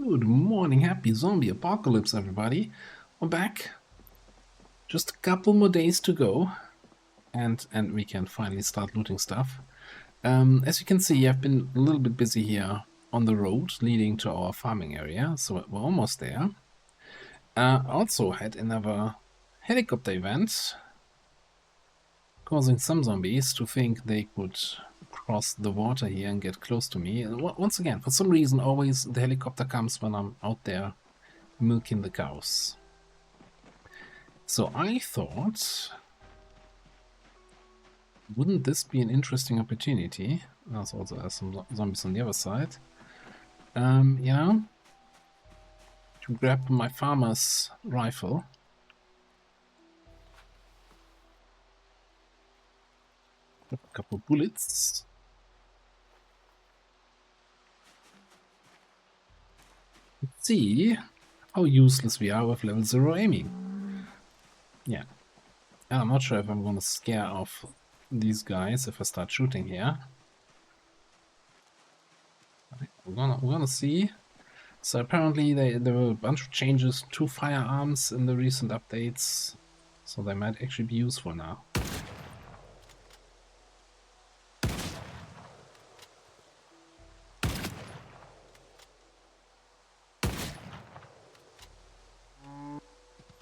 Good morning, happy zombie apocalypse, everybody. We're back. Just a couple more days to go, and we can finally start looting stuff. As you can see, I've been a little bit busy here on the road leading to our farming area, so we're almost there. Also had another helicopter event, causing some zombies to think they could cross the water here and get close to me. Once again, for some reason, always the helicopter comes when I'm out there milking the cows. So I thought, wouldn't this be an interesting opportunity? There's also some zombies on the other side. You know, to grab my farmer's rifle. A couple bullets. Let's see how useless we are with level 0 aiming. Yeah. And I'm not sure if I'm going to scare off these guys if I start shooting here. We're gonna see. So apparently there were a bunch of changes to firearms in the recent updates, so they might actually be useful now.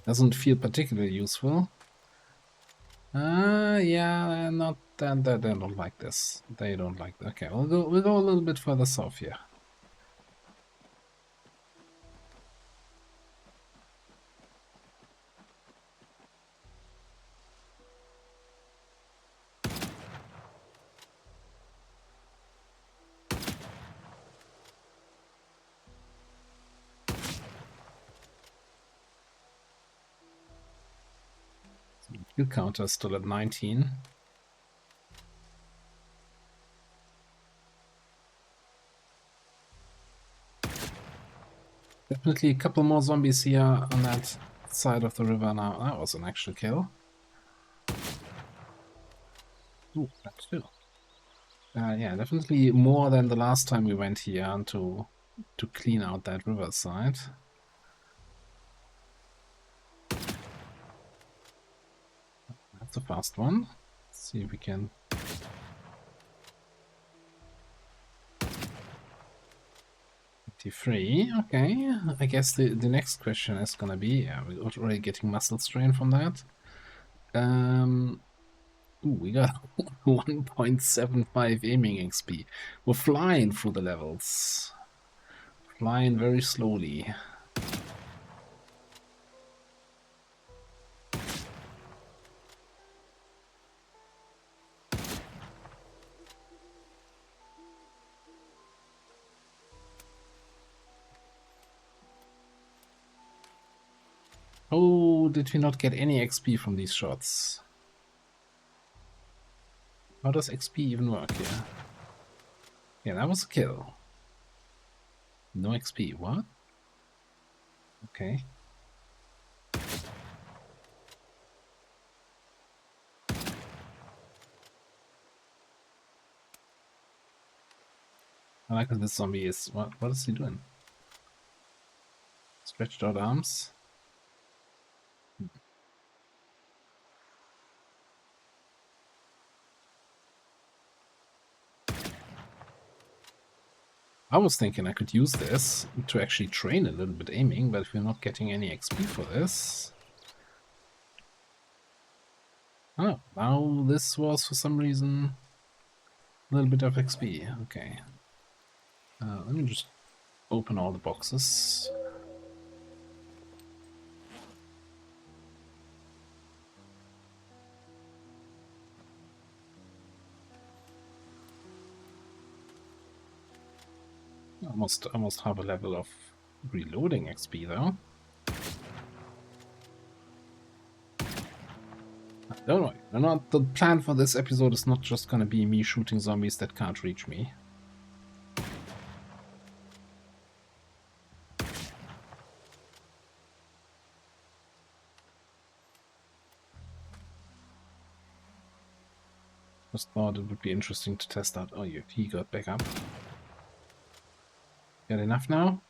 Doesn't feel particularly useful. Yeah, not that they don't like this. They don't like that. Okay, we'll go a little bit further south here. Kill counter is still at 19. Definitely a couple more zombies here on that side of the river now. That was an actual kill. Ooh, that too. Yeah, definitely more than the last time we went here to clean out that riverside. That's a fast one. Let's see if we can. Free. Okay, I guess the next question is gonna be, yeah, we're already getting muscle strain from that. Ooh, we got 1.75 aiming XP. We're flying through the levels. Flying very slowly. Oh, did we not get any XP from these shots? How does XP even work here? Yeah, that was a kill. No XP, what? Okay. I like that this zombie is... What is he doing? Stretched out arms. I was thinking I could use this to actually train a little bit aiming, but if we're not getting any XP for this... Oh, now this was for some reason a little bit of XP. Okay. Let me just open all the boxes. Almost have a level of reloading XP though. Don't worry, the plan for this episode is not just gonna be me shooting zombies that can't reach me. Just thought it would be interesting to test out. Oh, he got back up. Got enough now?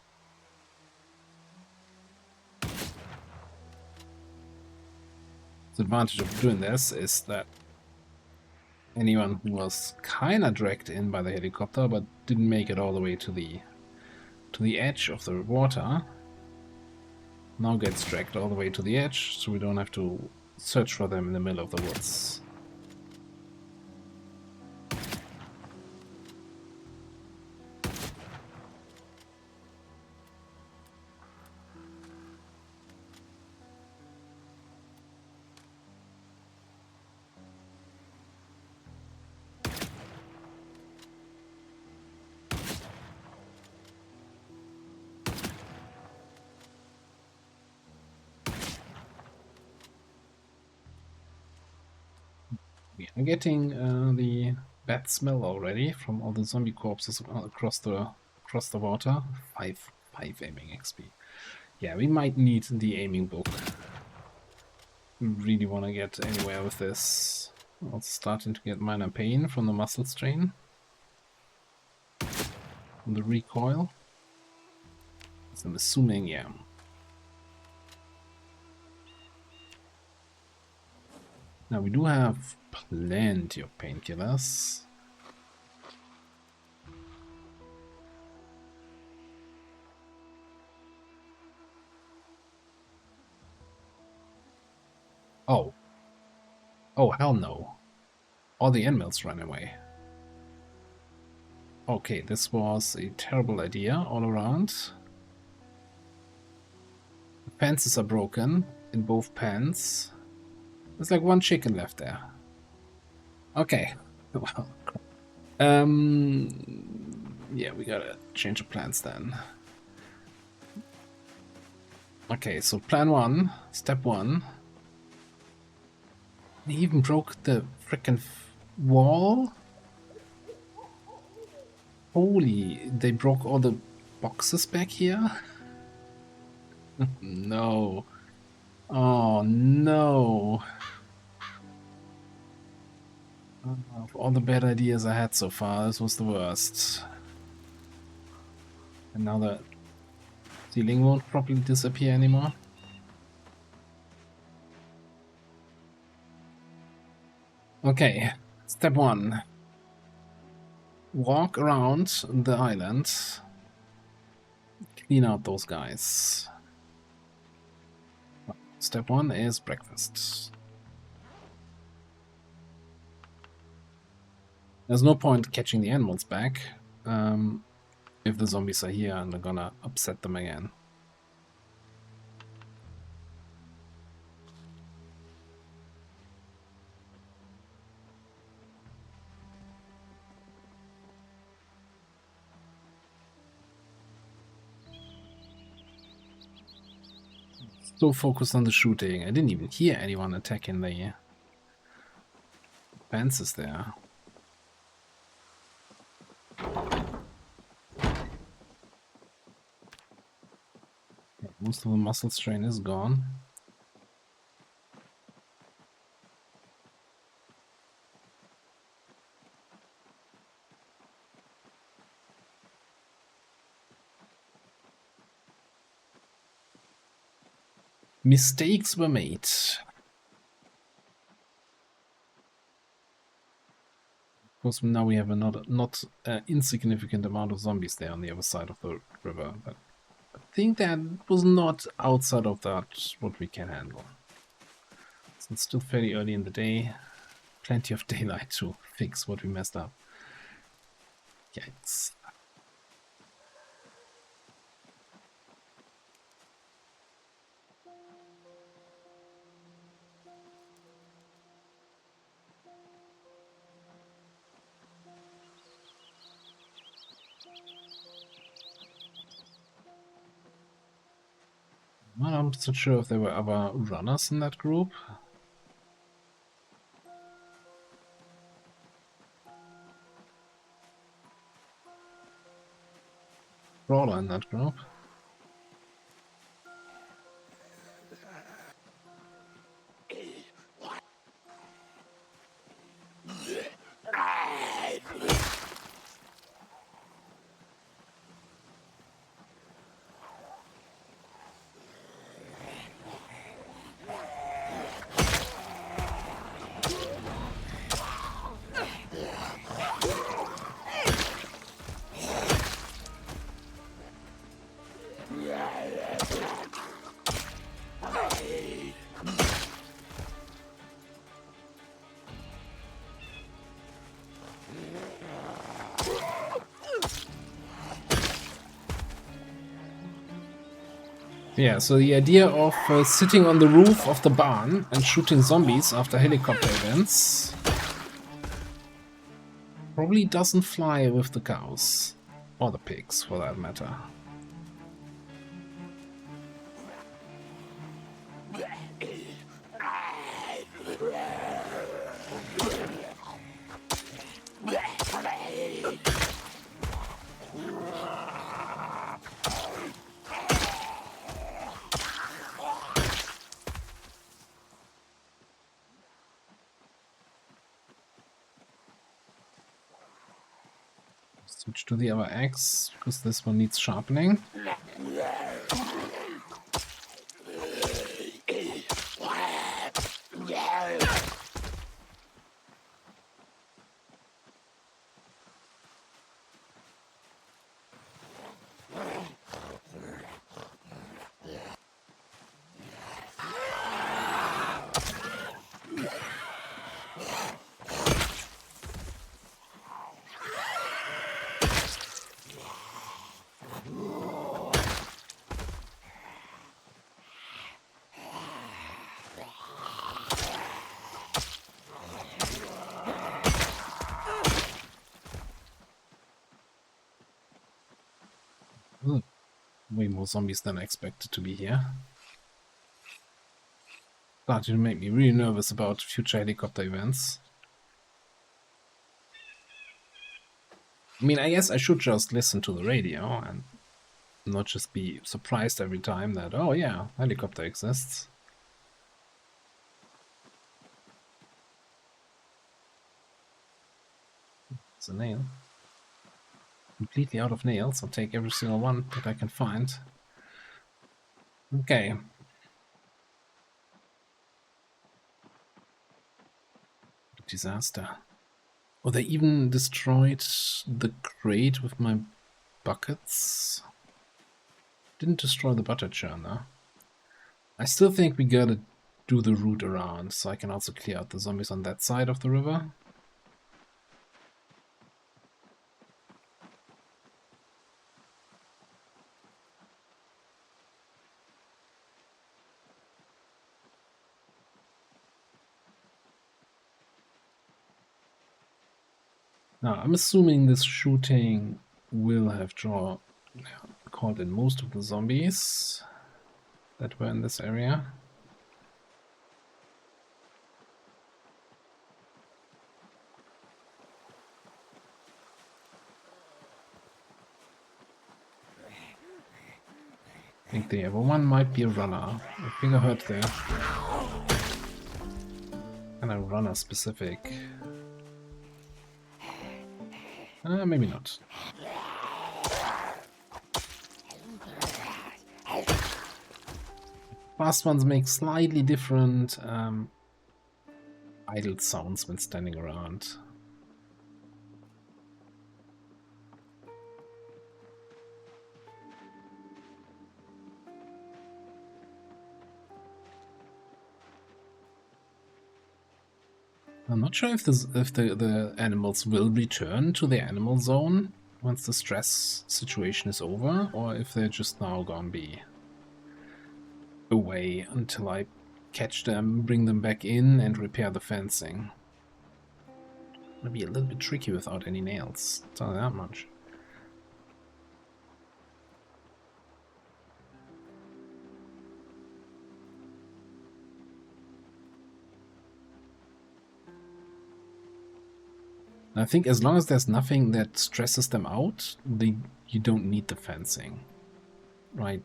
The advantage of doing this is that anyone who was kinda dragged in by the helicopter but didn't make it all the way to the edge of the water now gets dragged all the way to the edge, so we don't have to search for them in the middle of the woods. We are getting the bad smell already from all the zombie corpses across the water. Five aiming XP. Yeah, we might need the aiming book. We really want to get anywhere with this. Also starting to get minor pain from the muscle strain. From the recoil. So I'm assuming, yeah. Now we do have plenty of painkillers. Oh. Oh, hell no. All the animals ran away. Okay, this was a terrible idea all around. The fences are broken in both pens. There's like one chicken left there. Okay. Well, yeah, we gotta change the plans then. Okay, so plan 1, step 1. They even broke the frickin' wall? Holy, they broke all the boxes back here? No. Oh, no. Of all the bad ideas I had so far, this was the worst. And now the ceiling won't properly disappear anymore. Okay, step 1. Walk around the island. Clean out those guys. Step 1 is breakfast. There's no point catching the animals back if the zombies are here and they're gonna upset them again. So focused on the shooting, I didn't even hear anyone attacking the fences there. Most of the muscle strain is gone. Mistakes were made. Of course, now we have a not insignificant amount of zombies there on the other side of the river, but I think that was not outside of that what we can handle. So it's still fairly early in the day. Plenty of daylight to fix what we messed up. Yikes. Well, I'm not sure if there were other runners in that group. Brawler in that group. Yeah, so the idea of sitting on the roof of the barn and shooting zombies after helicopter events probably doesn't fly with the cows. Or the pigs, for that matter. Switch to the other axe, because this one needs sharpening. Way more zombies than I expected to be here. Starting to make me really nervous about future helicopter events. I mean, I guess I should just listen to the radio and not just be surprised every time that, oh yeah, helicopter exists. It's a nail. Completely out of nails. I'll take every single one that I can find. Okay. Disaster. Oh, they even destroyed the crate with my buckets. Didn't destroy the butter churner. I still think we gotta do the route around, so I can also clear out the zombies on that side of the river. Now, I'm assuming this shooting will have called in most of the zombies that were in this area. I think the other one might be a runner. I think I heard there. Kind of runner specific. Maybe not. Fast ones make slightly different idle sounds when standing around. I'm not sure if the animals will return to the animal zone once the stress situation is over, or if they're just now gonna be away until I catch them, bring them back in, and repair the fencing. It'll be a little bit tricky without any nails, I'll tell you that much. I think as long as there's nothing that stresses them out, you don't need the fencing, right?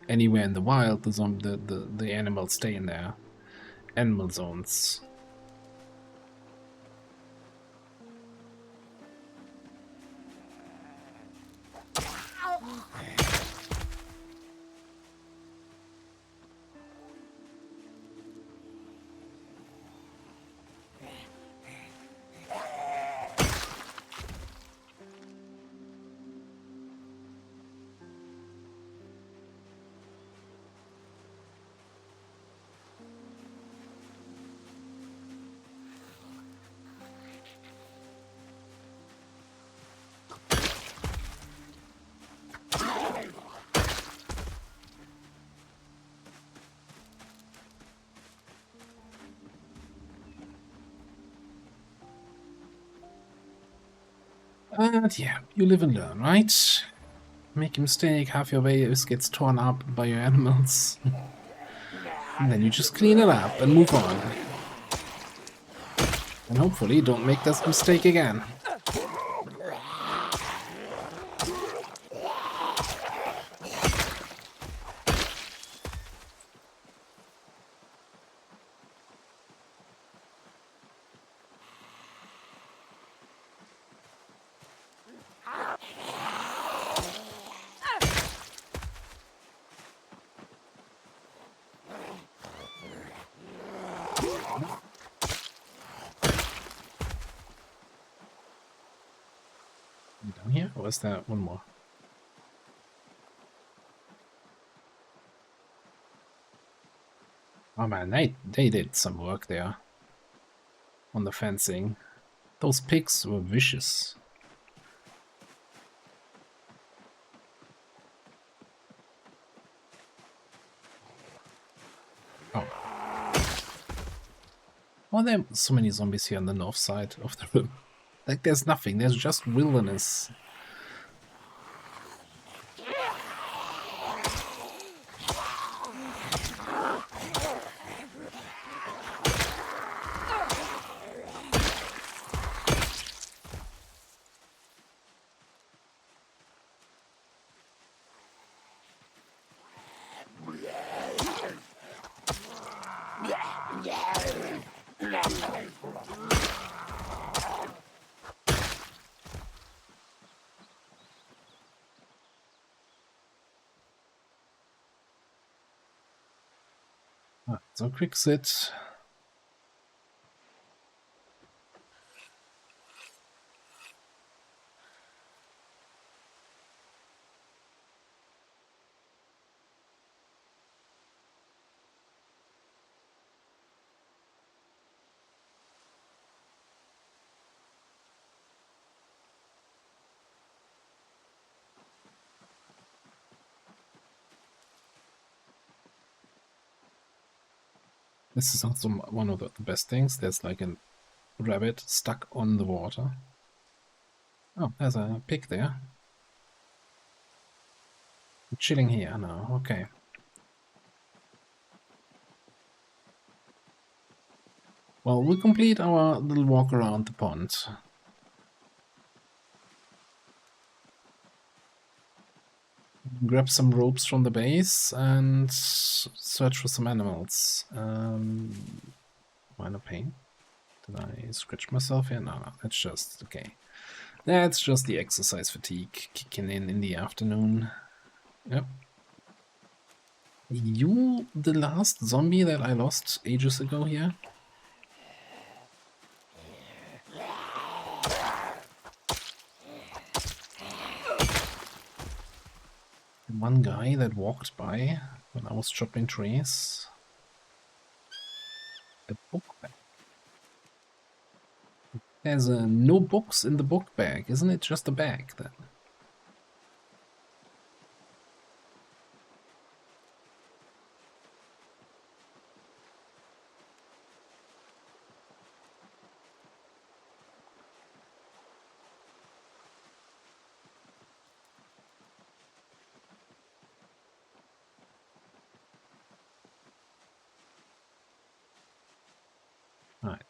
Anywhere in the wild, the animals stay in their animal zones. But yeah, you live and learn, right? Make a mistake, half your base gets torn up by your animals. And then you just clean it up and move on. And hopefully don't make this mistake again. Down here? Or is there one more? Oh man, they did some work there. On the fencing. Those pigs were vicious. Oh. Why are there so many zombies here on the north side of the room? Like there's nothing, there's just wilderness. So quick sit. This is also one of the best things. There's like a rabbit stuck on the water. Oh, there's a pig there. I'm chilling here now, okay. Well, we'll complete our little walk around the pond. Grab some ropes from the base and search for some animals. Minor pain. Did I scratch myself here? No, that's just okay. That's just the exercise fatigue kicking in the afternoon. Yep. You the last zombie that I lost ages ago here? One guy that walked by when I was chopping trees. The book bag. There's no books in the book bag. Isn't it just a bag then? Alright.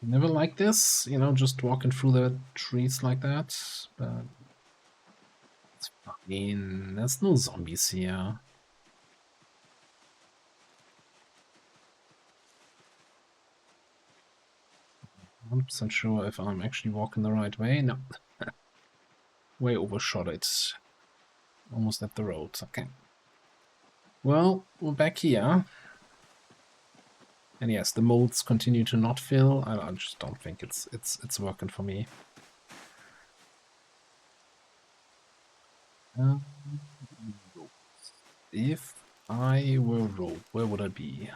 Never like this, you know, just walking through the trees like that, but it's fine. There's no zombies here. 100% sure if I'm actually walking the right way. No. Way overshot it. Almost at the road. Okay. Well, we're back here. And yes, the molds continue to not fill. I just don't think it's working for me. If I were rogue, where would I be?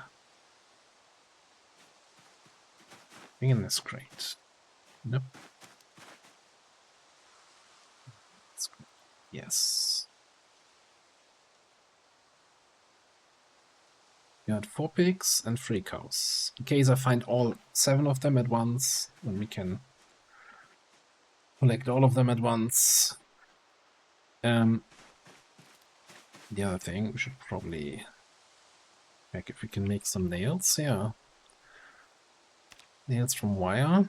In this crate. Nope. Yes. You had 4 pigs and 3 cows. In case I find all 7 of them at once, then we can collect all of them at once. The other thing, we should probably check if we can make some nails. Yeah, nails from wire.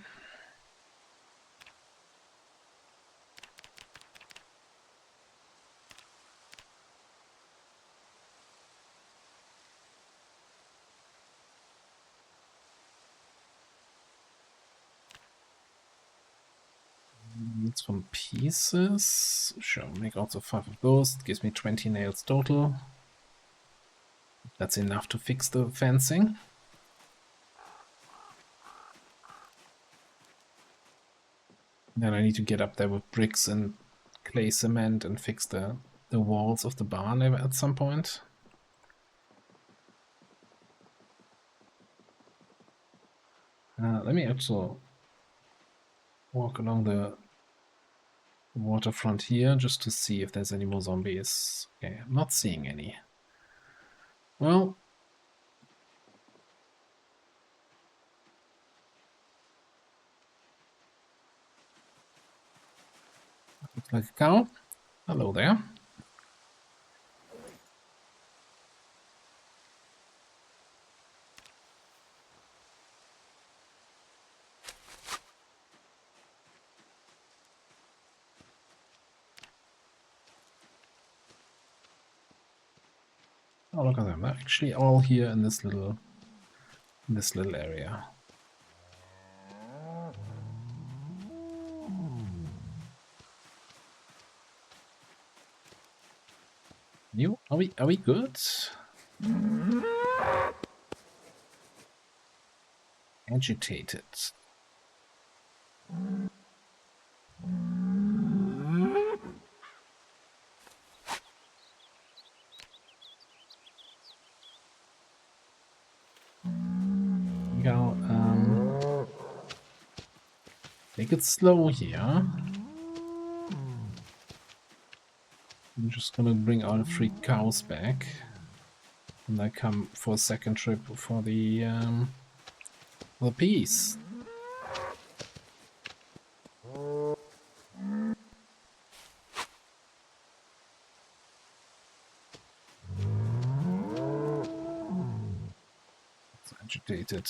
Needs some pieces. Sure, make also 5 of those. It gives me 20 nails total. That's enough to fix the fencing. Then I need to get up there with bricks and clay cement and fix the walls of the barn at some point. Let me also walk along the waterfront here just to see if there's any more zombies. Okay, I'm not seeing any. Well, looks like a cow. Hello there. Oh, look at them. They're actually all here in this little area. Are we good? Agitated. Go, take it slow here. I'm just gonna bring all 3 cows back. And I come for a second trip for the peace. It's agitated.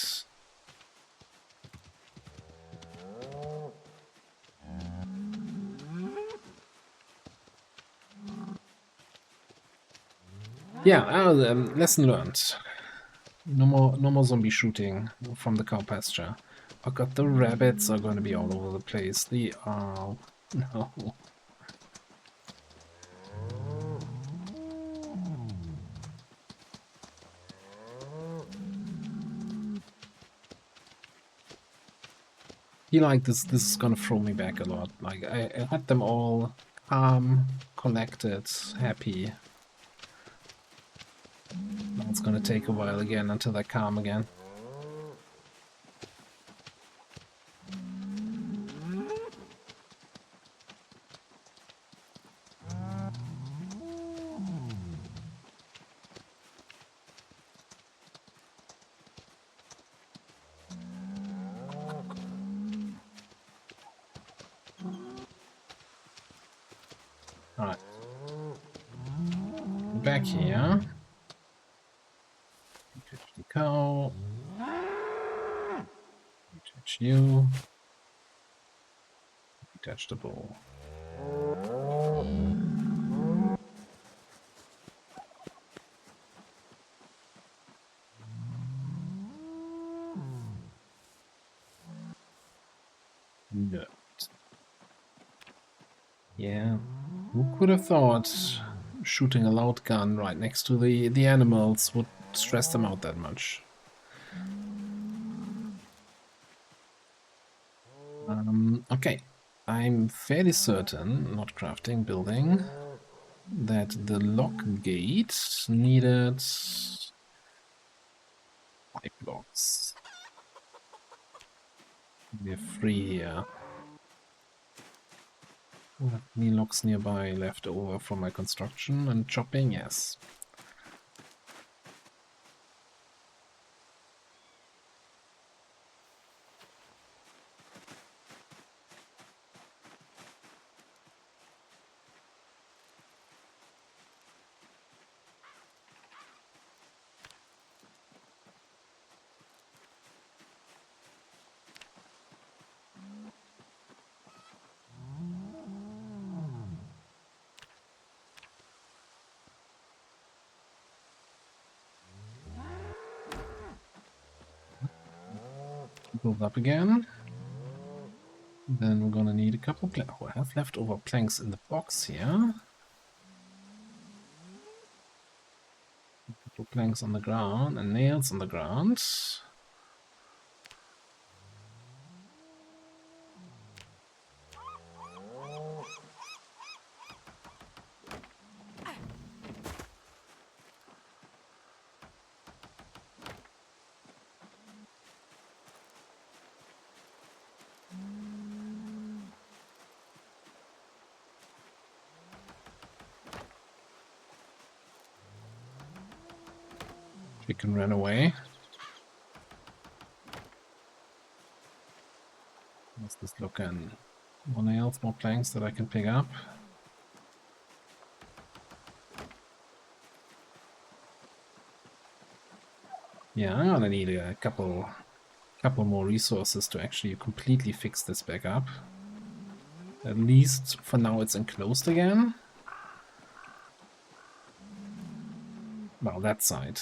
Yeah, lesson learned. No more zombie shooting from the cow pasture. Oh god, the rabbits are gonna be all over the place. They are... no. feel like this is gonna throw me back a lot. Like I had them all calm, collected, happy. Now it's gonna take a while again until they're calm again. Alright. Back here. Touch the cow. Touch you. Touch the bull. No. Yeah. Who could have thought shooting a loud gun right next to the animals would stress them out that much? Okay. I'm fairly certain, not crafting, building, that the lock gate needed 5 blocks. We have 3 here. Any locks nearby left over from my construction and chopping? Yes. Build up again. Then we're gonna need a couple planks. Oh, I have leftover planks in the box here. A couple planks on the ground and nails on the ground. Chicken ran away. How's this looking? More nails, more planks that I can pick up. Yeah, I'm gonna need a couple more resources to actually completely fix this back up. At least for now it's enclosed again. Well, that side.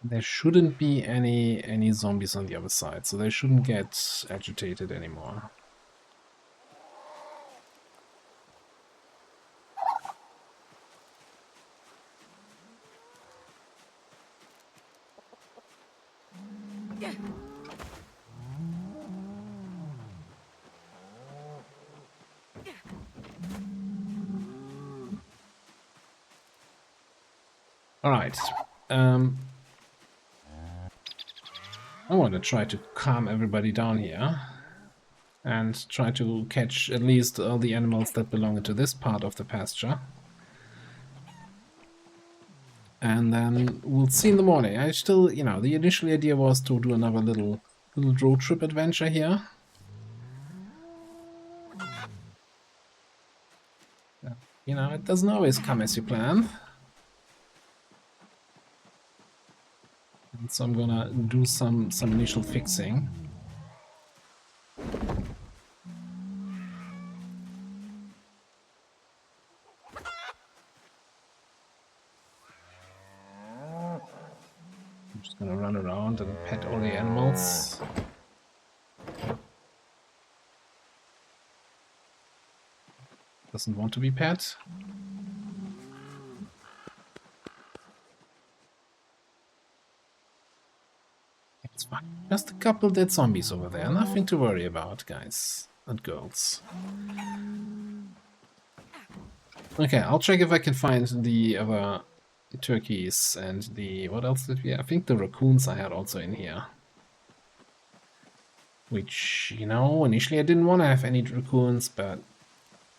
There shouldn't be any zombies on the other side, so they shouldn't get agitated anymore. All right. I want to try to calm everybody down here and try to catch at least all the animals that belong into this part of the pasture. And then we'll see in the morning. I still, you know, the initial idea was to do another little road trip adventure here. You know, it doesn't always come as you plan. And so I'm gonna do some initial fixing. I'm just gonna run around and pet all the animals. Doesn't want to be pet. It's fine. Just a couple dead zombies over there. Nothing to worry about, guys and girls. Okay, I'll check if I can find the other turkeys and the... What else did we have? I think the raccoons I had also in here. Which, you know, initially I didn't want to have any raccoons, but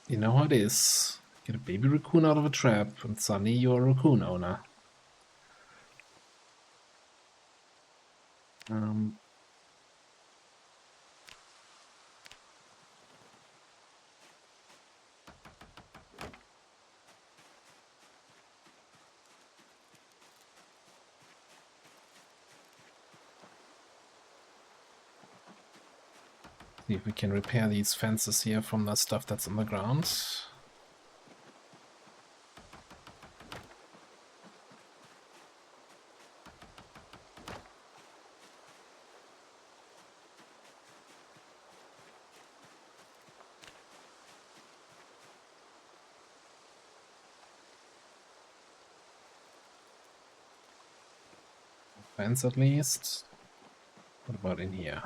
you know how it is. Get a baby raccoon out of a trap and suddenly you're a raccoon owner. See if we can repair these fences here from the stuff that's on the ground. Fence at least. What about in here?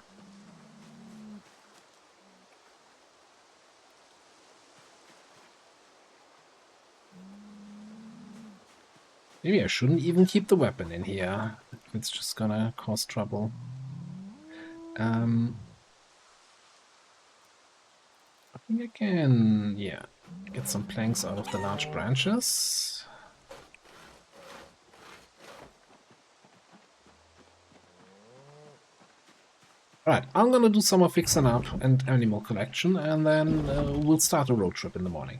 Maybe I shouldn't even keep the weapon in here. It's just gonna cause trouble. I think I can, yeah, get some planks out of the large branches. Right, I'm gonna do some more fixing up and animal collection, and then we'll start a road trip in the morning.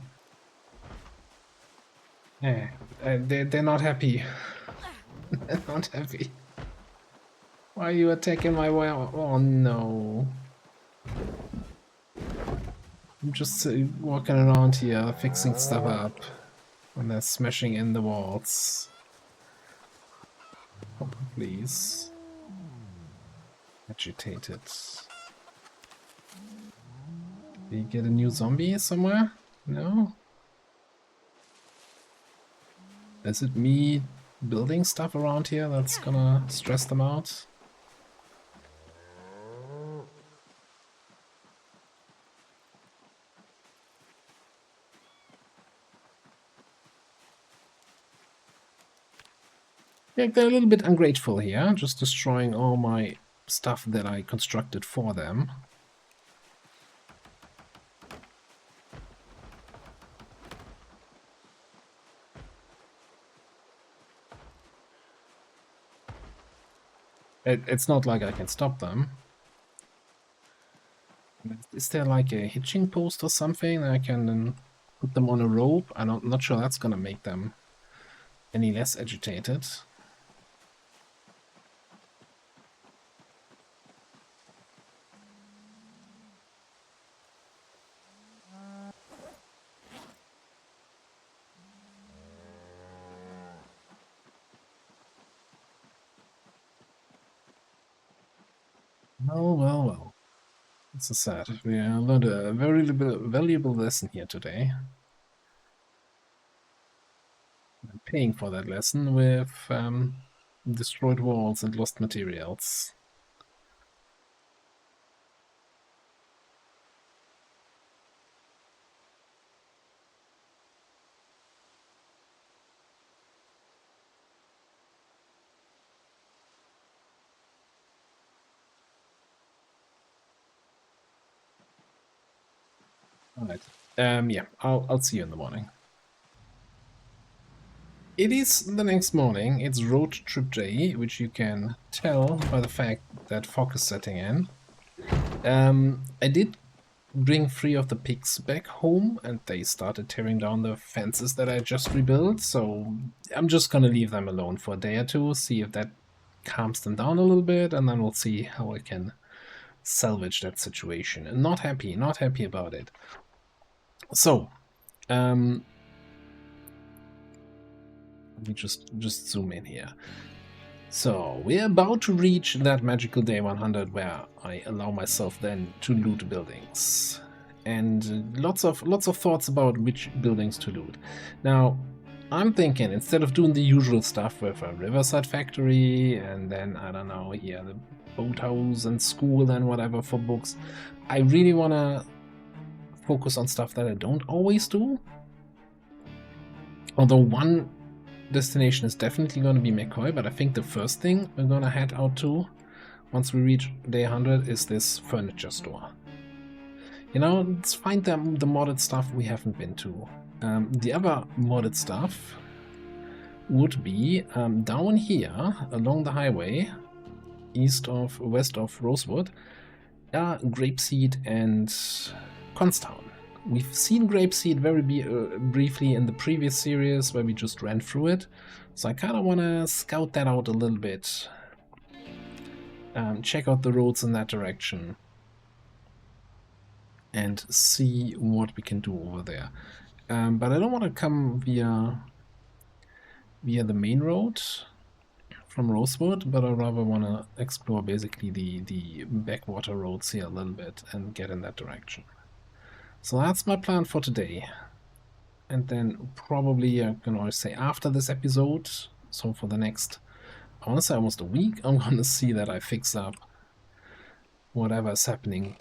Yeah, they're not happy. They're not happy. Why are you attacking my well? Oh no. I'm just walking around here, fixing stuff up, and they're smashing in the walls. Stop, please. Agitated. Did you get a new zombie somewhere? No? Is it me building stuff around here that's gonna stress them out? Yeah, they're a little bit ungrateful here, just destroying all my stuff that I constructed for them. It's not like I can stop them. Is there like a hitching post or something that I can then put them on a rope? I'm not sure that's gonna make them any less agitated. Oh, well, well. It's so sad. We learned a very valuable lesson here today. I'm paying for that lesson with destroyed walls and lost materials. All right. Yeah, I'll see you in the morning. It is the next morning. It's road trip day, which you can tell by the fact that fog is setting in. I did bring 3 of the pigs back home, and they started tearing down the fences that I just rebuilt, so I'm just gonna leave them alone for a day or two, see if that calms them down a little bit, and then we'll see how I can salvage that situation. And not happy about it. So, let me just zoom in here. So, we're about to reach that magical day 100 where I allow myself then to loot buildings. And lots of thoughts about which buildings to loot. Now, I'm thinking, instead of doing the usual stuff with a riverside factory and then, I don't know, here, the boathouse and school and whatever for books, I really want to focus on stuff that I don't always do. Although one destination is definitely going to be McCoy, but I think the first thing we're going to head out to once we reach day 100 is this furniture store. You know, let's find the modded stuff we haven't been to. The other modded stuff would be down here along the highway west of Rosewood, Grapeseed and Constown. We've seen Grapeseed very briefly in the previous series where we just ran through it, so I kind of want to scout that out a little bit, check out the roads in that direction, and see what we can do over there. But I don't want to come via the main road from Rosewood, but I rather want to explore basically the backwater roads here a little bit and get in that direction. So that's my plan for today. And then probably I can always say after this episode, so for the next, I want to say almost a week, I'm going to see that I fix up whatever is happening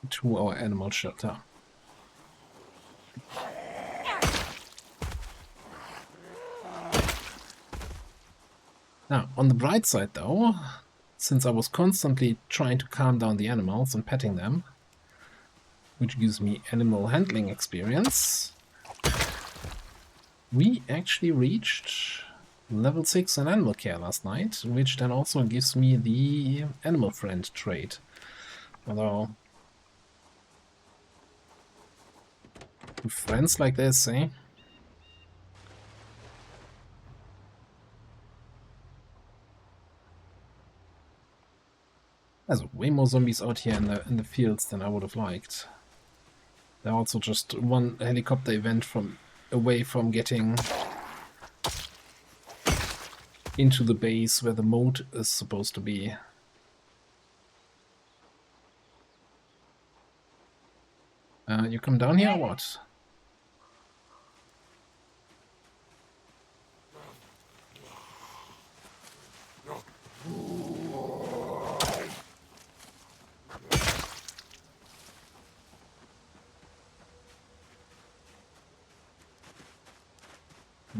to our animal shelter. Now, on the bright side though, since I was constantly trying to calm down the animals and petting them, which gives me animal handling experience, we actually reached level 6 in animal care last night, which then also gives me the animal friend trait. Although, with friends like this, eh? There's way more zombies out here in the fields than I would have liked. They're also just one helicopter event away from getting into the base where the moat is supposed to be. You come down here or what?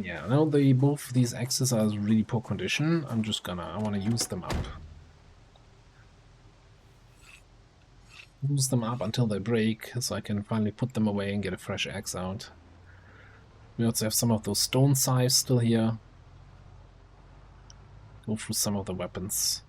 Yeah, no, both of these axes are in really poor condition. I want to use them up. Use them up until they break, so I can finally put them away and get a fresh axe out. We also have some of those stone scythes still here. Go through some of the weapons.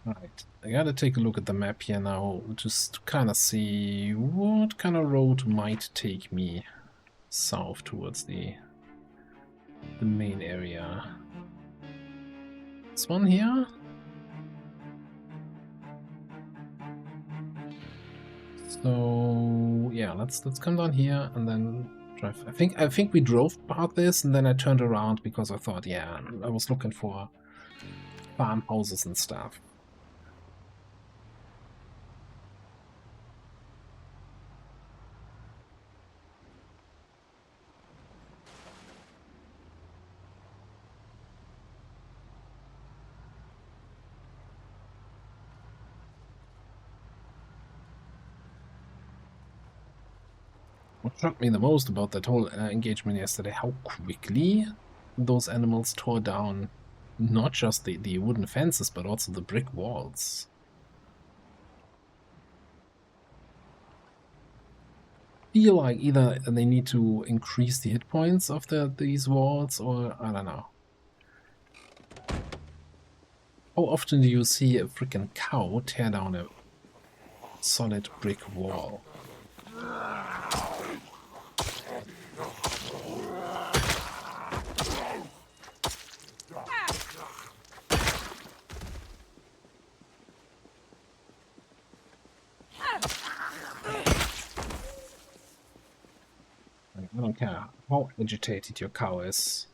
Right, I gotta take a look at the map here now, just to kind of see what kind of road might take me south towards the main area. This one here? So yeah, let's come down here and then drive. I think we drove past this and then I turned around because I thought, yeah, I was looking for farmhouses and stuff. What shocked me the most about that whole engagement yesterday, how quickly those animals tore down not just the wooden fences, but also the brick walls. Feel like either they need to increase the hit points of these walls, or I don't know. How often do you see a freaking cow tear down a solid brick wall? I don't care how agitated your cow is.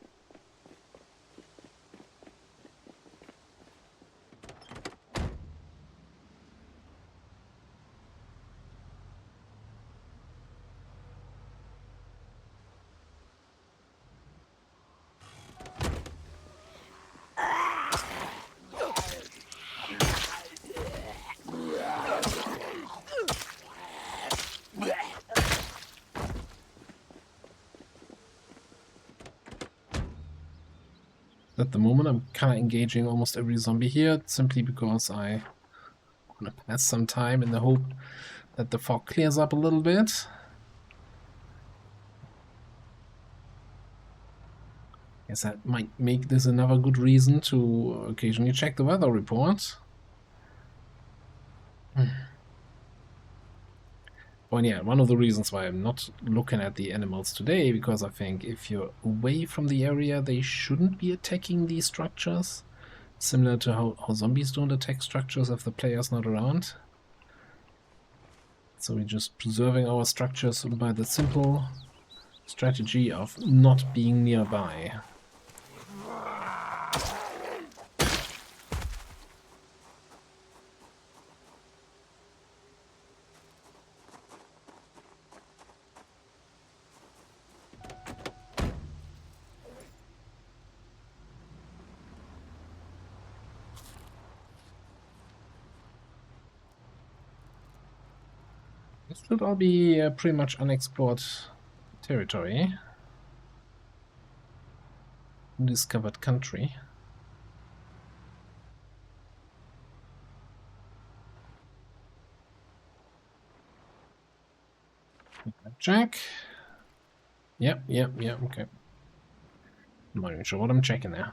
At the moment, I'm kind of engaging almost every zombie here, simply because I want to pass some time in the hope that the fog clears up a little bit. Guess that might make this another good reason to occasionally check the weather report. Well, yeah, one of the reasons why I'm not looking at the animals today, because I think if you're away from the area, they shouldn't be attacking these structures. Similar to how zombies don't attack structures if the player's not around. So we're just preserving our structures by the simple strategy of not being nearby. This should all be pretty much unexplored territory. Undiscovered country. Check. Yep, okay. I'm not even sure what I'm checking there.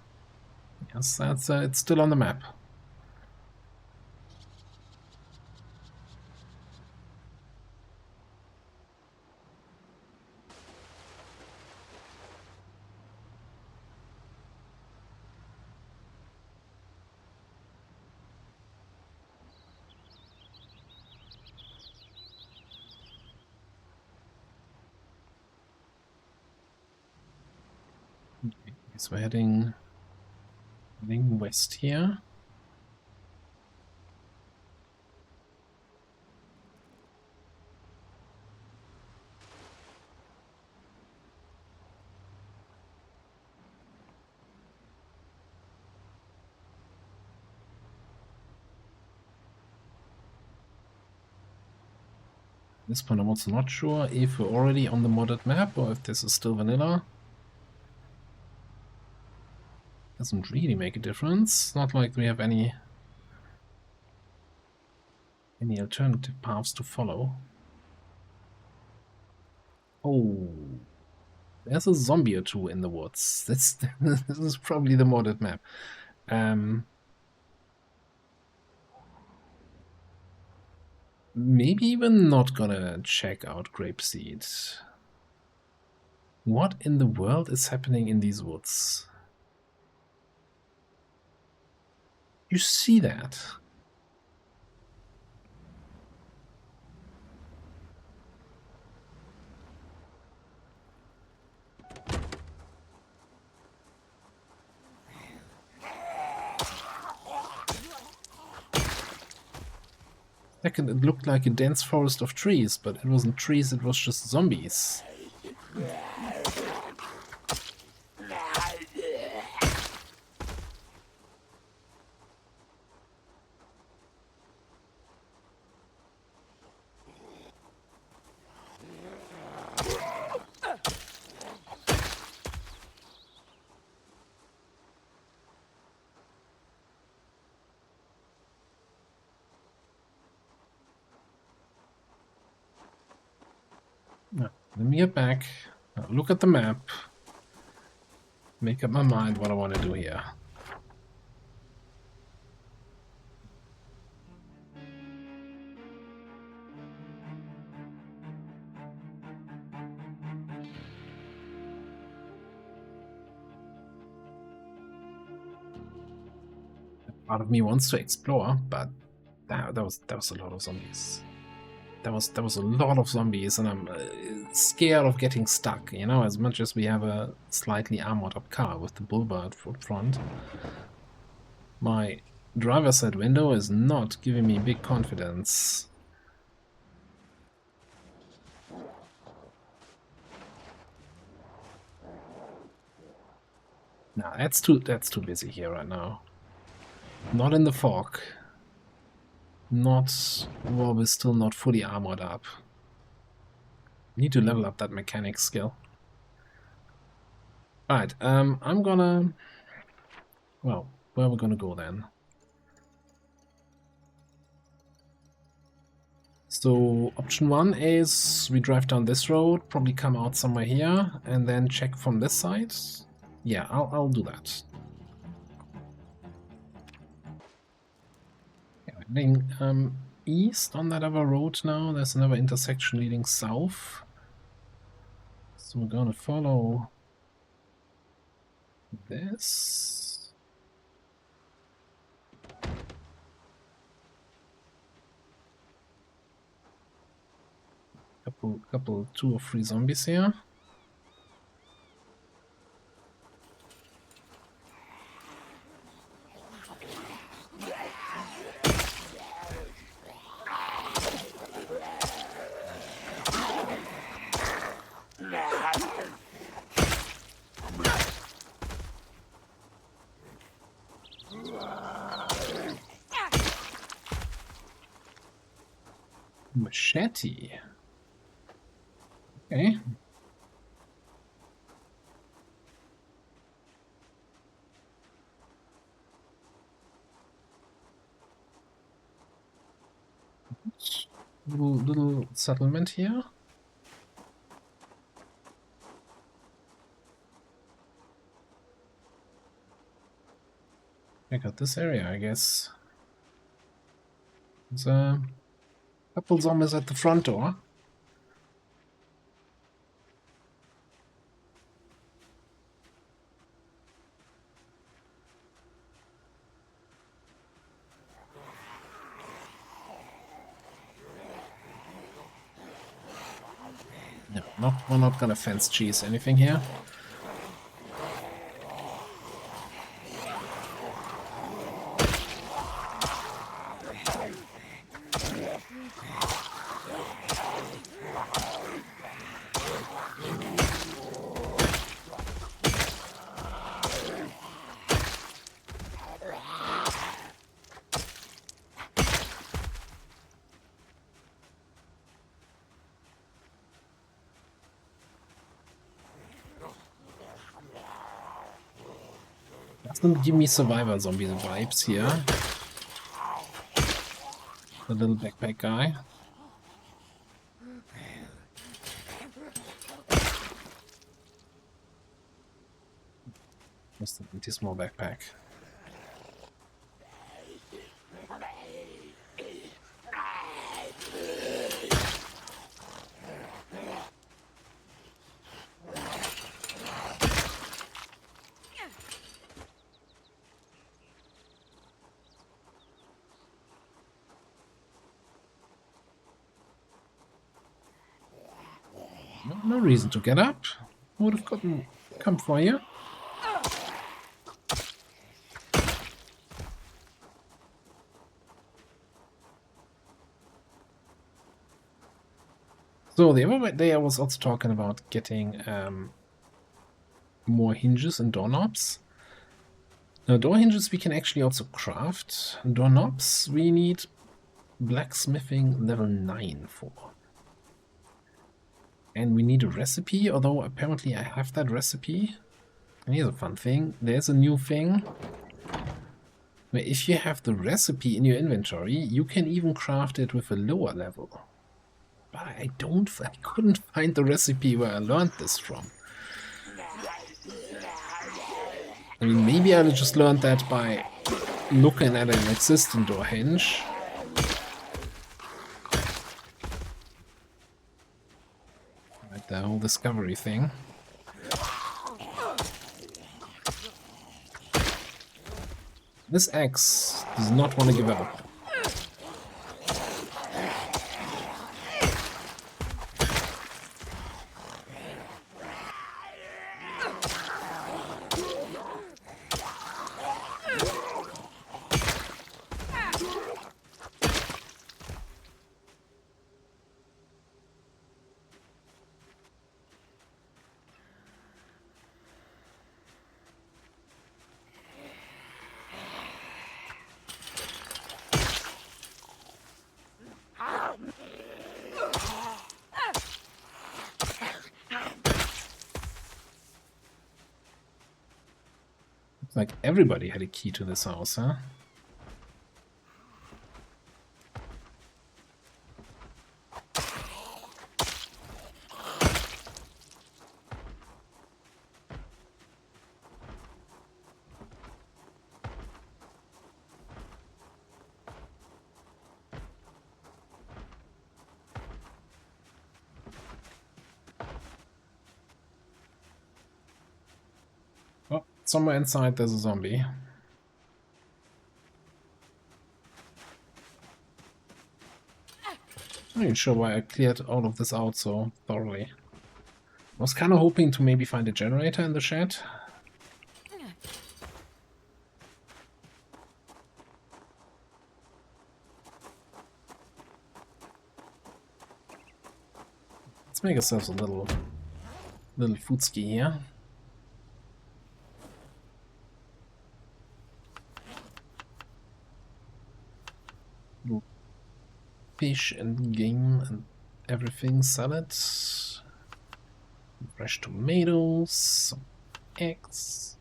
Yes, that's it's still on the map. So we're heading west here. At this point I'm also not sure if we're already on the modded map or if this is still vanilla. Doesn't really make a difference. Not like we have any alternative paths to follow. Oh, there's a zombie or two in the woods. This is probably the modded map. Maybe we're not gonna check out Grapeseed. What in the world is happening in these woods? You see that? Second, it looked like a dense forest of trees, but it wasn't trees, it was just zombies. Let me get back, look at the map, make up my mind what I want to do here. Part of me wants to explore, but that was a lot of zombies. That was a lot of zombies, and I'm scared of getting stuck, you know, as much as we have a slightly armored up car with the bullbar up front. My driver's side window is not giving me big confidence. No, that's too busy here right now. Not in the fog. Not while we're still not fully armored up. Need to level up that mechanic skill. Alright, I'm gonna... Well, where are we gonna go then? So, option 1 is we drive down this road, probably come out somewhere here, and then check from this side. Yeah, I'll do that. Yeah, heading east on that other road now. There's another intersection leading south. So we're gonna follow this. Couple, 2 or 3 zombies here. Machete. Okay. Little settlement here. Check out this area, I guess. There's a couple zombies at the front door. No, we're not gonna fence cheese anything here. Doesn't give me survivor zombie vibes here. The little backpack guy. Just an empty small backpack. No reason to get up. Would have gotten campfire. So the other day I was also talking about getting more hinges and doorknobs. Now door hinges we can actually also craft. Doorknobs we need blacksmithing level 9 for. And we need a recipe, although apparently I have that recipe. And here's a fun thing. There's a new thing where if you have the recipe in your inventory, you can even craft it with a lower level. But I couldn't find the recipe where I learned this from. I mean, maybe I just learned that by looking at an existing door hinge. Like the whole discovery thing. This axe does not want to give up. Like everybody had a key to this house, huh? Oh, somewhere inside there's a zombie. I'm not even sure why I cleared all of this out so thoroughly. I was kind of hoping to maybe find a generator in the shed. Let's make ourselves a little food ski here. Fish and game and everything, salad, fresh tomatoes, some eggs.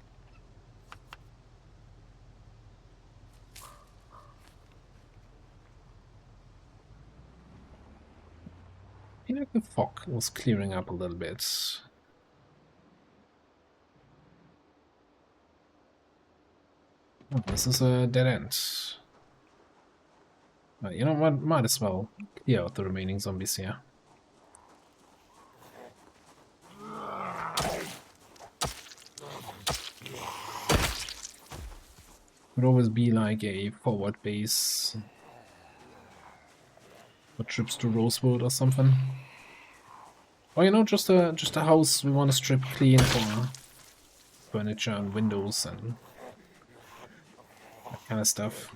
I feel like the fog was clearing up a little bit. Oh, this is a dead end. But you know what? Might as well clear out the remaining zombies here. Could always be like a forward base for trips to Rosewood or something. Or you know, just a house we want to strip clean for furniture and windows and that kind of stuff.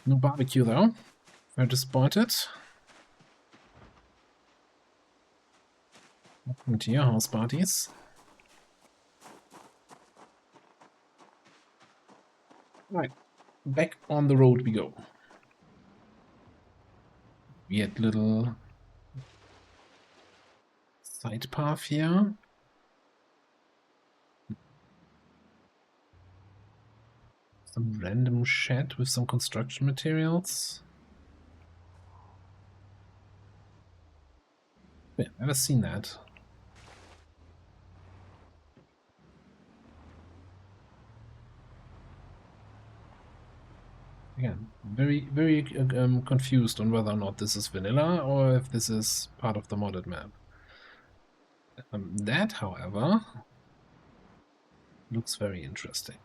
No barbecue though. Very disappointed. Welcome to your house parties. Right, back on the road we go. Weird little side path here. Some random shed with some construction materials. Yeah, never seen that. Again, very confused on whether or not this is vanilla or if this is part of the modded map. That, however, looks very interesting.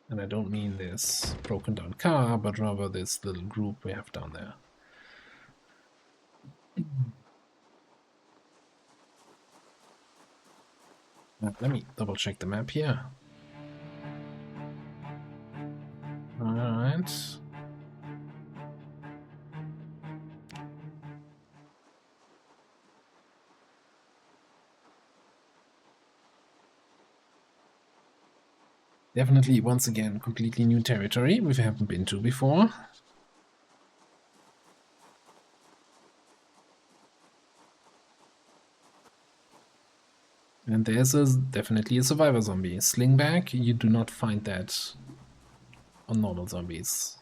And I don't mean this broken down car, but rather this little group we have down there. Let me double check the map here. Alright. Definitely, once again, completely new territory we haven't been to before. And there's definitely a survivor zombie. Slingback, you do not find that on normal zombies.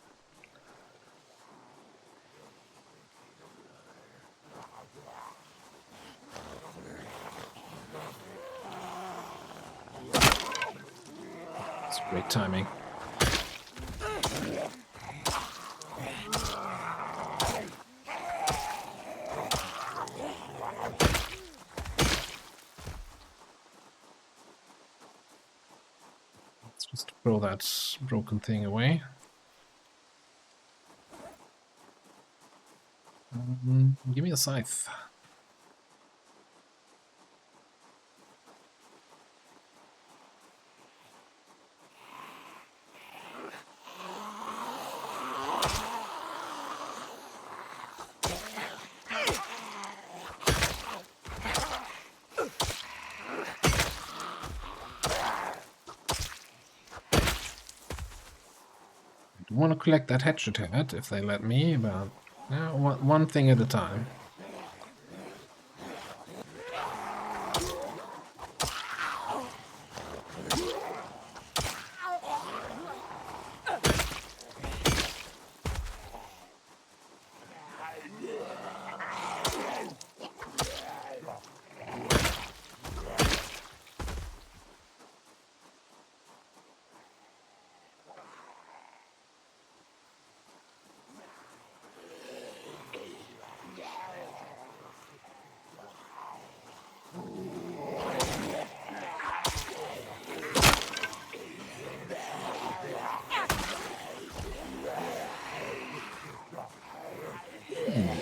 It's great timing. Let's just throw that broken thing away. Give me a scythe. I want to collect that hatchet head if they let me, but one thing at a time.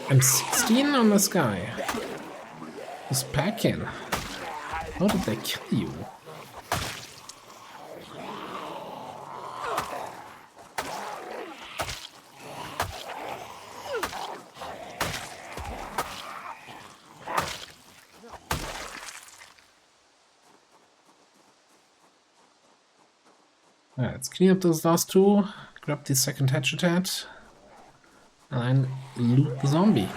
M16 on the sky. Who's packing? How did they kill you? Alright, let's clean up those last two, grab the second hatchet head, and loot the zombie.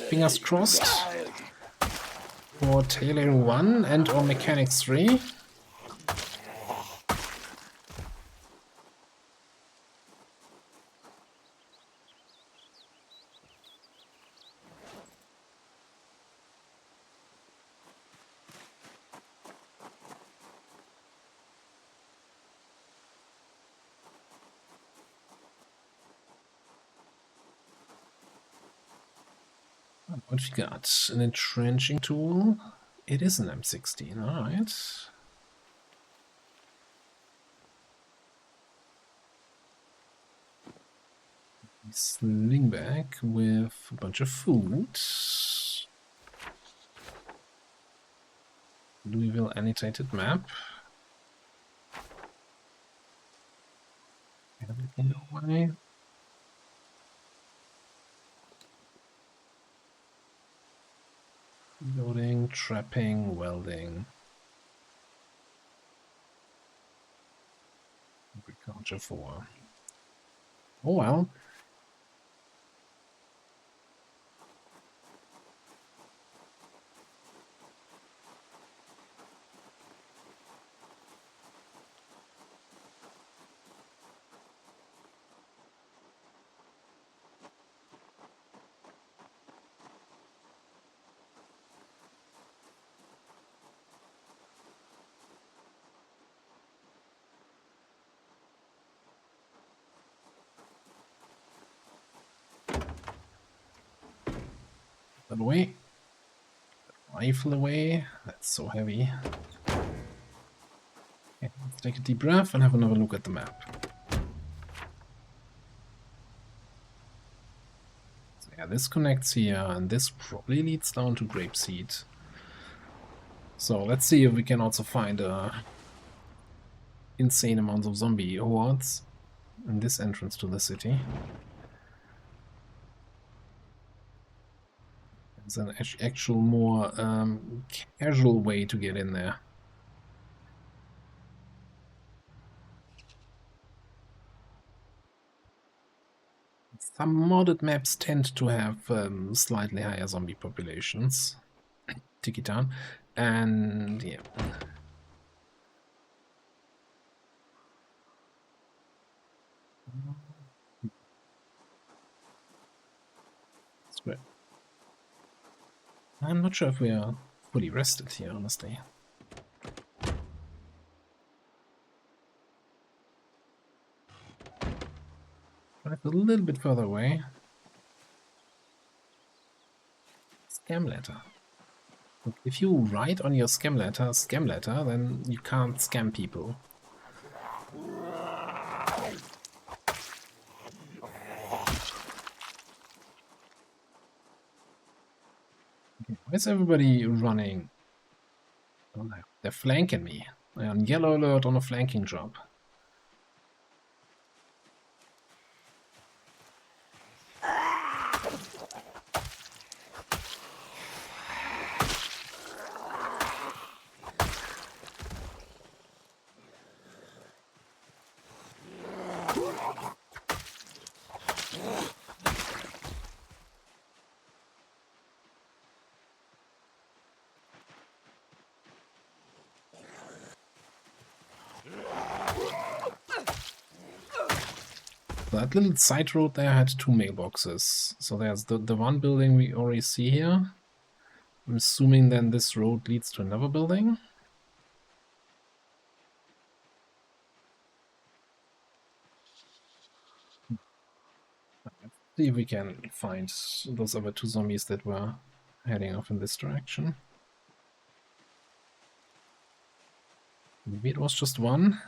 Fingers crossed for Tailoring 1 and or Mechanics 3. What we got? An entrenching tool. It is an M16, alright. Sling bag with a bunch of food. Louisville annotated map. Everything away. Loading, trapping, welding. Culture 4. Oh well. That away. Rifle away. That's so heavy. Okay, let's take a deep breath and have another look at the map. So yeah, this connects here, and this probably leads down to Grapeseed. So let's see if we can also find insane amounts of zombie hordes in this entrance to the city. It's an actual more casual way to get in there. Some modded maps tend to have slightly higher zombie populations. Tiki Town. And yeah. That's great. I'm not sure if we are fully rested here, honestly. But a little bit further away. Scam letter. Look, if you write on your scam letter, then you can't scam people. Okay, why is everybody running? Oh, no, they're flanking me. They're on yellow alert on a flanking job. That little side road there had two mailboxes. So there's the one building we already see here. I'm assuming then this road leads to another building. Let's see if we can find those other two zombies that were heading off in this direction. Maybe it was just one.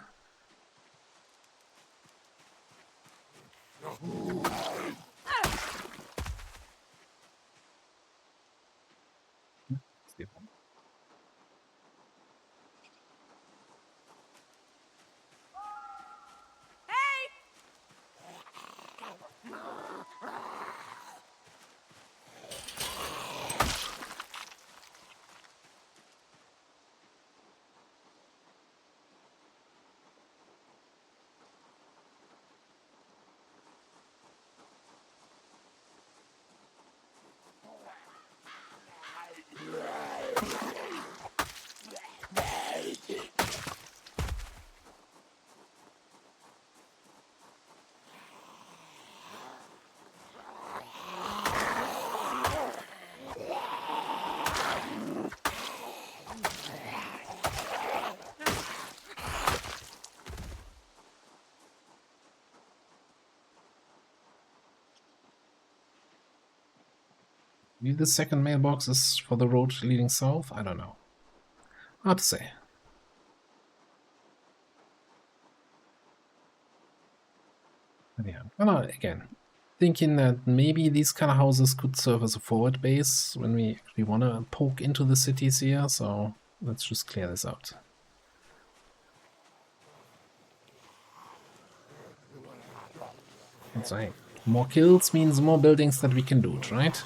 Maybe the second mailbox is for the road leading south? I don't know. Hard to say. But yeah, well, again, thinking that maybe these kind of houses could serve as a forward base when we actually want to poke into the cities here, so let's just clear this out. That's right. More kills means more buildings that we can loot, right?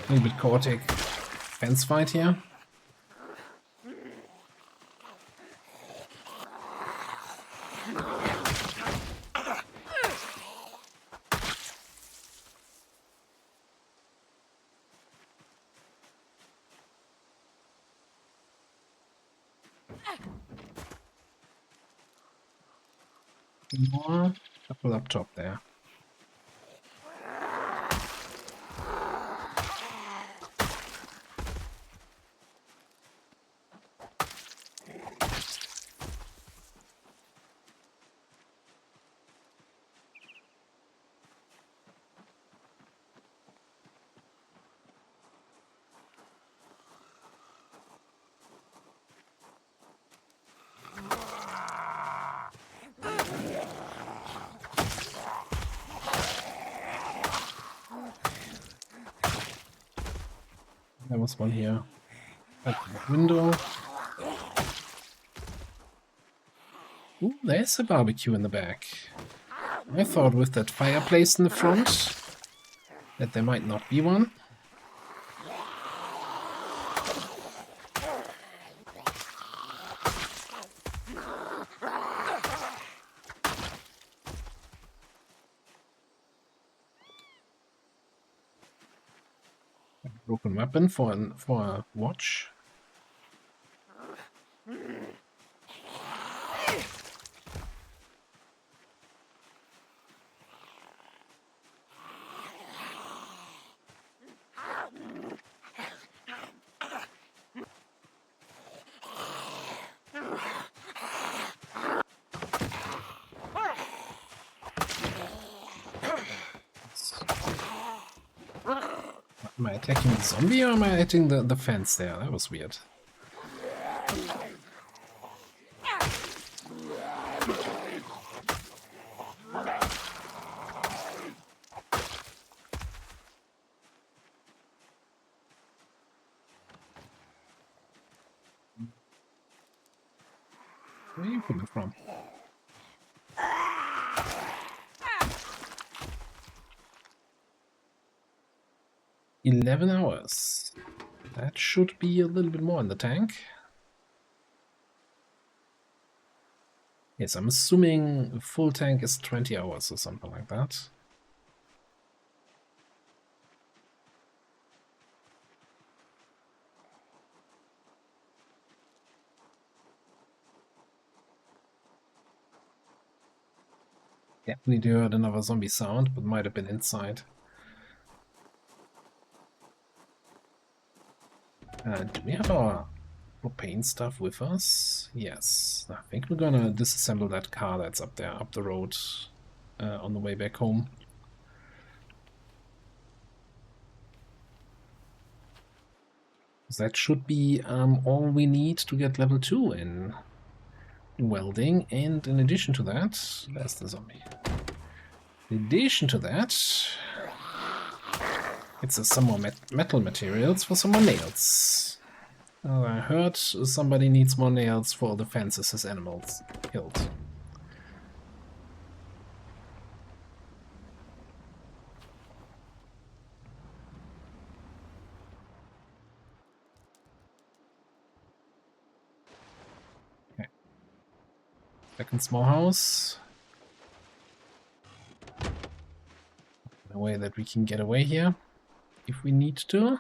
A little bit chaotic fence fight here. More couple up top there. There was one here at the window. Ooh, there's a barbecue in the back. I thought with that fireplace in the front that there might not be one. Broken weapon for a watch. Am I attacking the zombie or am I hitting the fence there? That was weird. Where are you coming from? "11 hours. That should be a little bit more in the tank. Yes, I'm assuming a full tank is 20 hours or something like that. Definitely heard another zombie sound, but might have been inside. Do we have our propane stuff with us? Yes. I think we're gonna disassemble that car that's up there, up the road, on the way back home. That should be all we need to get level 2 in welding, and in addition to that, there's the zombie. In addition to that, it's some more metal materials for some more nails. I heard somebody needs more nails for the fences his animals killed. Okay. Second small house. A way that we can get away here if we need to.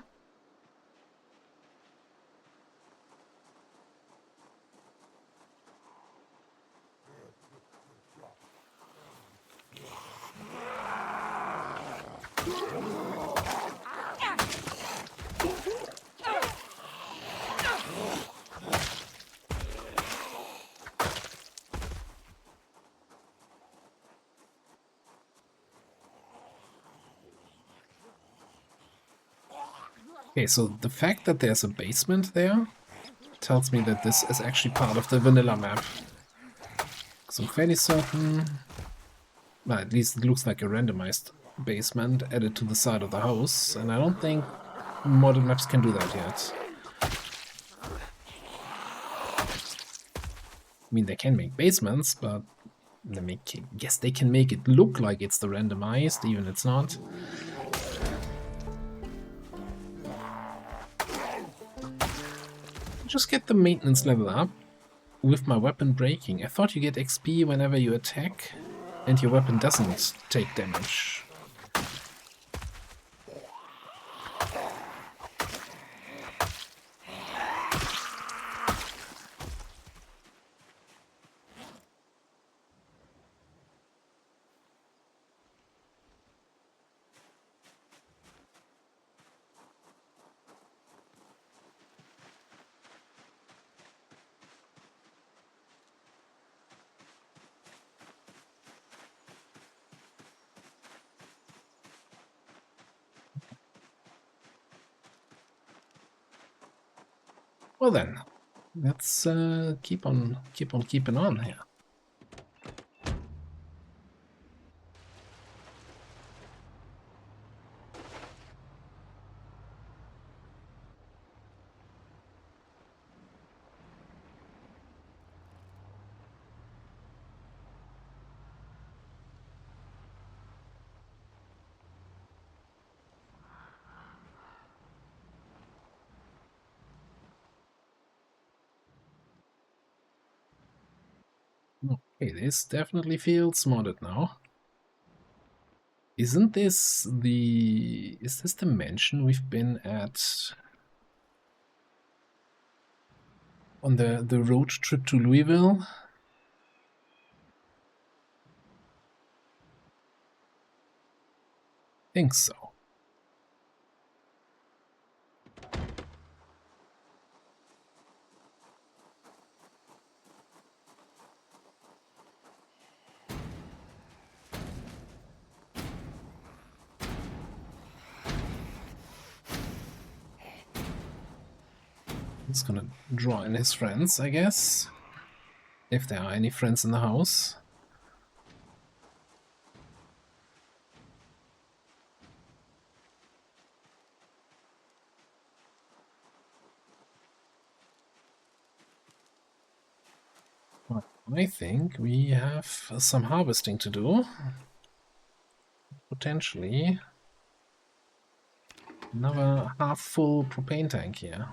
Okay, so the fact that there's a basement there tells me that this is actually part of the vanilla map. So I'm fairly certain, well, at least it looks like a randomized basement added to the side of the house, and I don't think modern maps can do that yet. I mean, they can make basements, but yes, they can make it look like it's the randomized, even if it's not. just get the maintenance level up with my weapon breaking? I thought you get XP whenever you attack and your weapon doesn't take damage. Well then, let's keep on keeping on here. Okay, this definitely feels modded now. Isn't this the... is this the mansion we've been at on the road trip to Louisville? Think so. He's gonna draw in his friends, I guess. If there are any friends in the house. Well, I think we have some harvesting to do. Potentially another half-full propane tank here.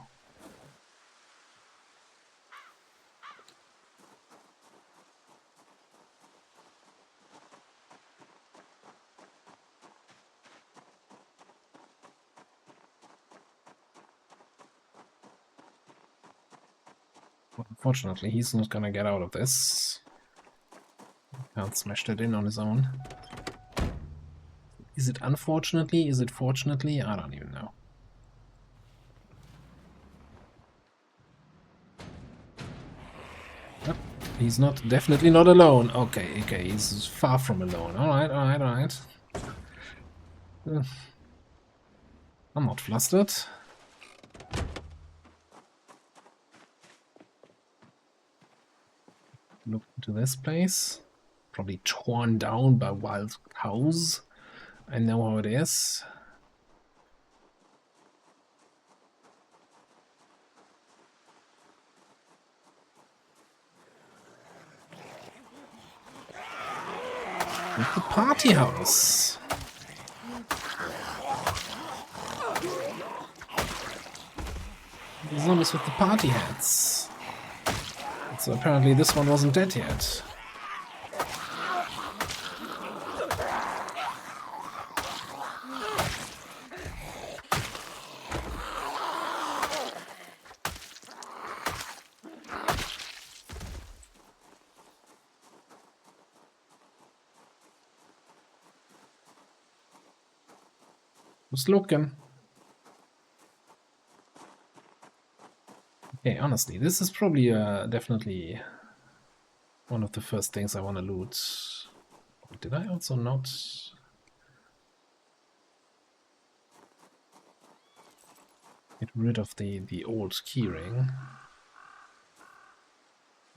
Unfortunately, he's not gonna get out of this. Can't smash that in on his own. Is it unfortunately? Is it fortunately? I don't even know. Yep. He's not, definitely not alone. Okay, he's far from alone. Alright. I'm not flustered. Look into this place. Probably torn down by wild cows. I know how it is. With the party house. The zombies with the party hats. So apparently this one wasn't dead yet. Just looking. Okay, honestly, this is probably definitely one of the first things I want to loot. Did I also not? Get rid of the old keyring.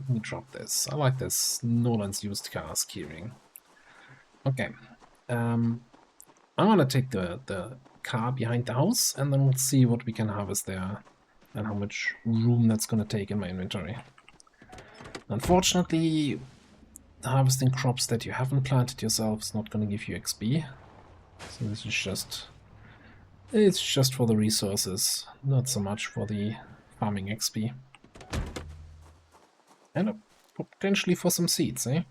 Let me drop this. I like this Nolan's used cars keyring. Okay. I'm gonna take the car behind the house and then we'll see what we can harvest there and how much room that's gonna take in my inventory. Unfortunately, harvesting crops that you haven't planted yourself is not gonna give you XP. So this is just... it's just for the resources, not so much for the farming XP. And potentially for some seeds, eh?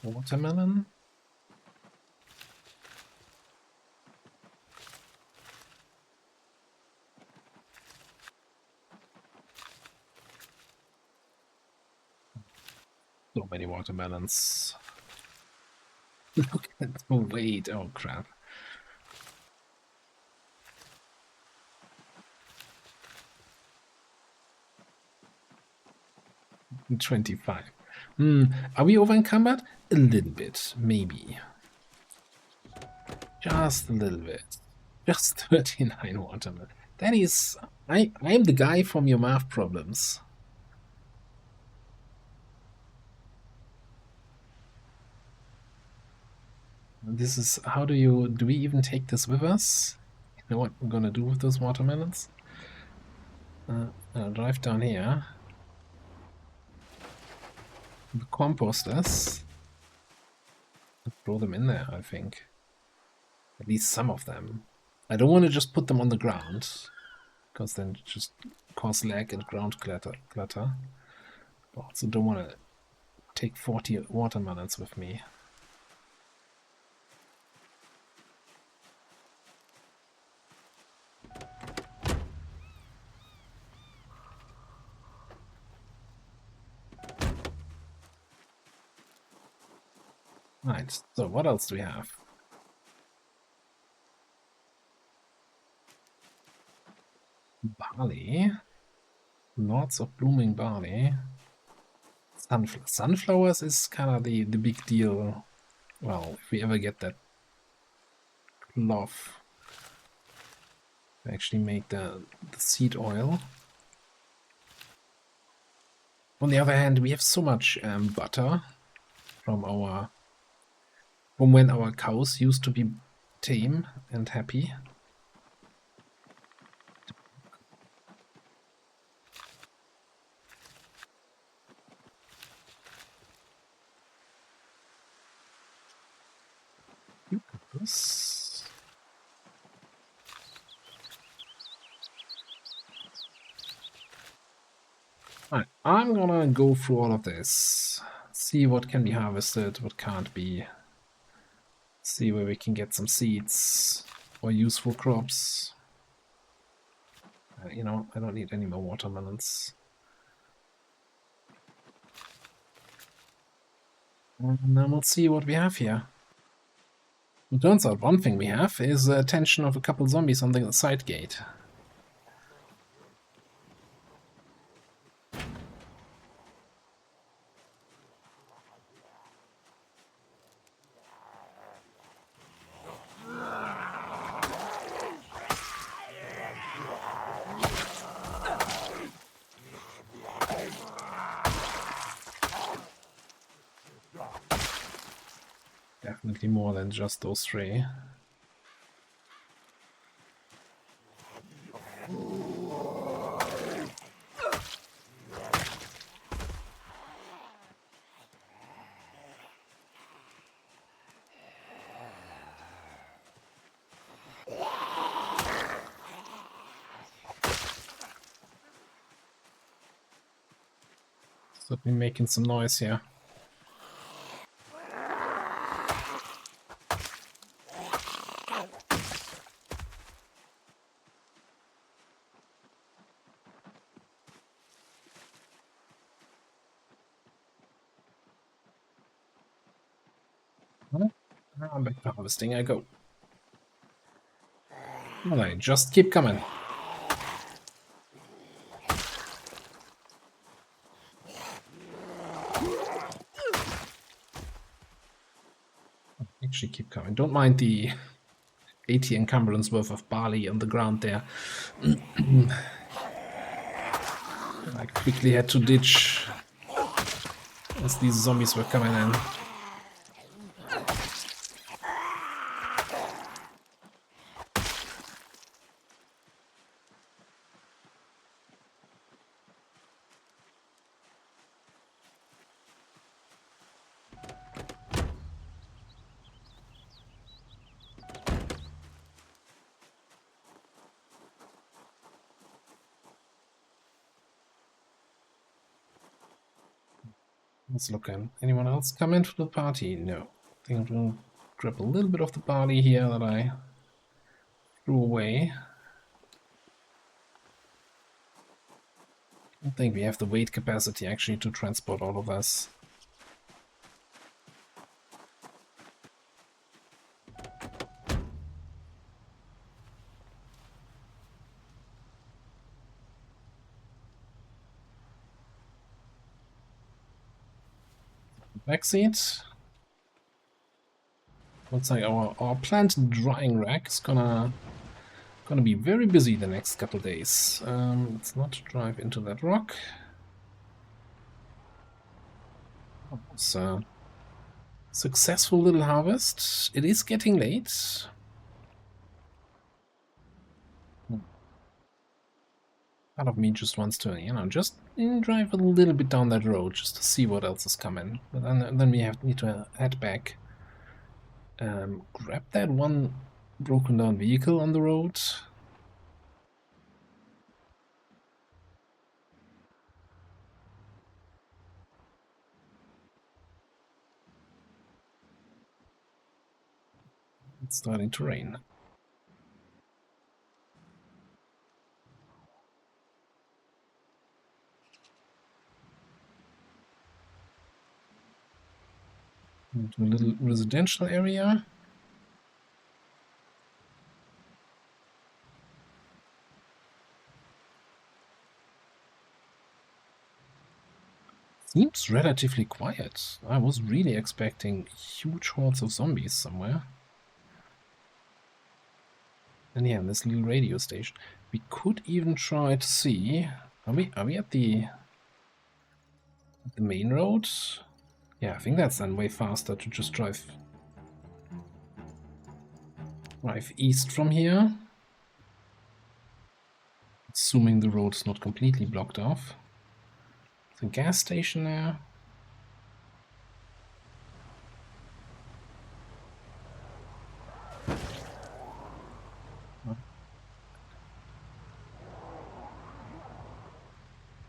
Watermelon. So many watermelons. Look at the weight. Oh crap. 25. Are we over encumbered? A little bit, maybe. Just a little bit. Just 39 watermelon. That is... I'm the guy from your math problems. This is... How do we even take this with us? You know what I'm gonna do with those watermelons? I'll drive down here. The composters. Throw them in there, I think. At least some of them. I don't want to just put them on the ground, because then it just cause lag and ground clutter. I also don't want to take 40 watermelons with me. Right, so what else do we have? Barley. Lots of blooming barley. Sunflowers is kind of the big deal. Well, if we ever get that cloth to actually make the seed oil. On the other hand, we have so much butter from when our cows used to be tame and happy. Alright, I'm gonna go through all of this, see what can be harvested, what can't be, see where we can get some seeds or useful crops. You know, I don't need any more watermelons. And then we'll see what we have here. It turns out one thing we have is the attention of a couple zombies on the side gate. Definitely more than just those three. Certainly making some noise here. I'm back to harvesting, I go. Alright, just keep coming. Actually keep coming. Don't mind the 80 encumbrance worth of barley on the ground there. I quickly had to ditch as these zombies were coming in. Let's look in. Anyone else come into the party? No. I think I'm gonna grab a little bit of the barley here that I threw away. I don't think we have the weight capacity actually to transport all of this. Backseat. Looks like our plant drying rack is gonna be very busy the next couple days. Let's not drive into that rock. It's a successful little harvest. It is getting late. Part of me just wants to, just drive a little bit down that road just to see what else is coming. But then we need to head back. Grab that one broken down vehicle on the road. It's starting to rain. Into a little residential area. Seems relatively quiet. I was really expecting huge hordes of zombies somewhere. And yeah, this little radio station. We could even try to see. Are we at the main road? Yeah, I think that's then way faster to just drive east from here. Assuming the road is not completely blocked off. The gas station there.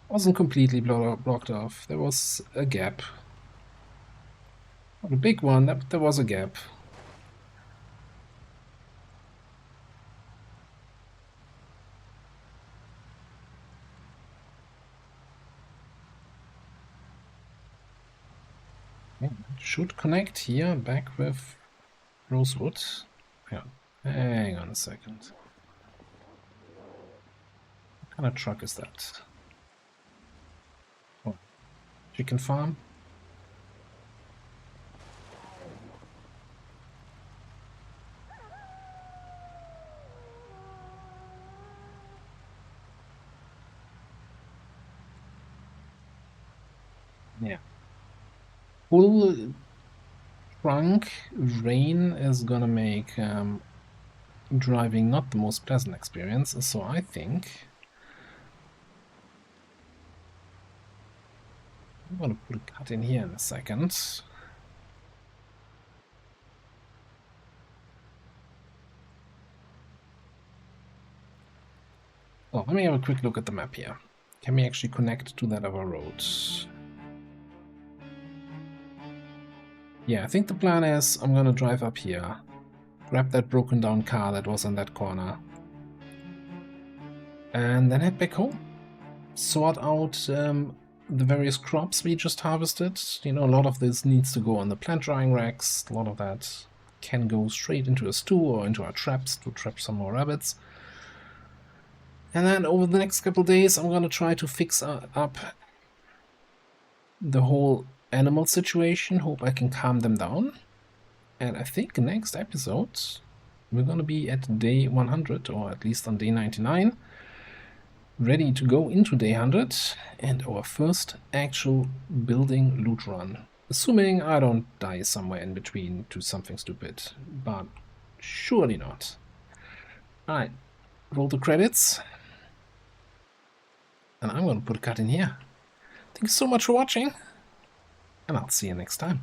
Wasn't completely blocked off. There was a gap. Not a big one, but there was a gap. Yeah, should connect here back with Rosewood. Hang on a second. What kind of truck is that? Oh, chicken farm? Yeah. Full trunk rain is gonna make driving not the most pleasant experience, so I think I'm gonna put a cut in here in a second. Oh, let me have a quick look at the map here. Can we actually connect to that other road? Yeah, I think the plan is I'm gonna drive up here, grab that broken down car that was in that corner, and then head back home. Sort out the various crops we just harvested. A lot of this needs to go on the plant drying racks. A lot of that can go straight into a stew or into our traps to trap some more rabbits. And then over the next couple days, I'm gonna try to fix up the whole animal situation. Hope I can calm them down. And I think next episode, we're gonna be at day 100, or at least on day 99. Ready to go into day 100 and our first actual building loot run. Assuming I don't die somewhere in between to something stupid, but surely not. Alright, roll the credits. And I'm gonna put a cut in here. Thank you so much for watching, and I'll see you next time.